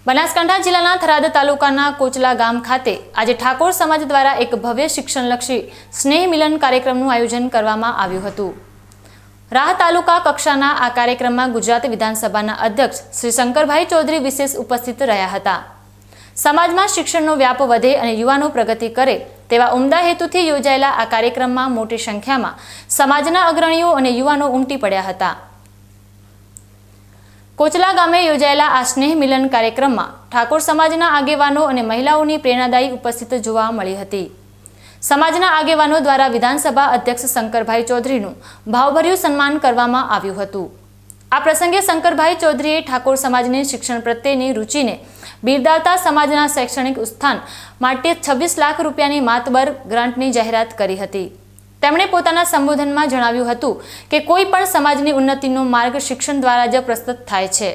બનાસકાંઠા જિલ્લાના થરાદ તાલુકાના કોચલા ગામ ખાતે આજે ઠાકોર સમાજ દ્વારા એક ભવ્ય શિક્ષણલક્ષી સ્નેહ મિલન કાર્યક્રમનું આયોજન કરવામાં આવ્યું હતું। રાહ તાલુકા કક્ષાના આ કાર્યક્રમમાં ગુજરાત વિધાનસભાના અધ્યક્ષ શ્રી શંકરભાઈ ચૌધરી વિશેષ ઉપસ્થિત રહ્યા હતા। સમાજમાં શિક્ષણનો વ્યાપ વધે અને યુવાનો પ્રગતિ કરે તેવા ઉમદા હેતુથી યોજાયેલા આ કાર્યક્રમમાં મોટી સંખ્યામાં સમાજના અગ્રણીઓ અને યુવાનો ઉમટી પડ્યા હતા। કોચલા ગામે યોજાયેલા આ સ્નેહ મિલન કાર્યક્રમમાં ઠાકોર સમાજના આગેવાનો અને મહિલાઓની પ્રેરણાદાયી ઉપસ્થિત જોવા મળી હતી। સમાજના આગેવાનો દ્વારા વિધાનસભા અધ્યક્ષ શંકરભાઈ ચૌધરીનું ભાવભર્યું સન્માન કરવામાં આવ્યું હતું। આ પ્રસંગે શંકરભાઈ ચૌધરીએ ઠાકોર સમાજની શિક્ષણ પ્રત્યેની રુચિને બિરદાવતા સમાજના શૈક્ષણિક ઉત્થાન માટે 26 લાખ રૂપિયાની માતબર ગ્રાન્ટની જાહેરાત કરી હતી। તેમણે પોતાના સંબોધનમાં જણાવ્યું હતું કે કોઈ પણ સમાજની ઉન્નતિનો માર્ગ શિક્ષણ દ્વારા જ પ્રસ્તુત થાય છે।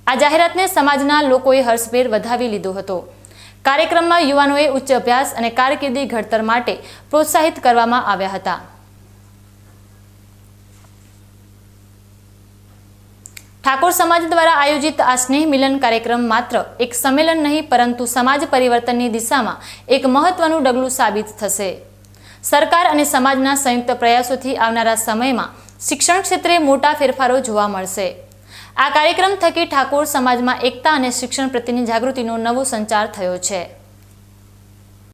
આ જાહેરાતને સમાજના લોકોએ હર્ષભેર વધાવી લીધો હતો। કાર્યક્રમમાં યુવાનોએ ઉચ્ચ અભ્યાસ અને કારકિર્દી ઘડતર માટે પ્રોત્સાહિત કરવામાં આવ્યા હતા। ઠાકોર સમાજ દ્વારા આયોજિત આ સ્નેહ મિલન કાર્યક્રમ માત્ર એક સંમેલન નહીં પરંતુ સમાજ પરિવર્તનની દિશામાં એક મહત્વનું ડગલું સાબિત થશે। સરકાર અને સમાજના સંયુક્ત પ્રયાસોથી આવનારા સમયમાં શિક્ષણ ક્ષેત્રે મોટા ફેરફારો જોવા મળશે। આ કાર્યક્રમ થકી ઠાકોર સમાજમાં એકતા અને શિક્ષણ પ્રત્યેની જાગૃતિનો નવો સંચાર થયો છે।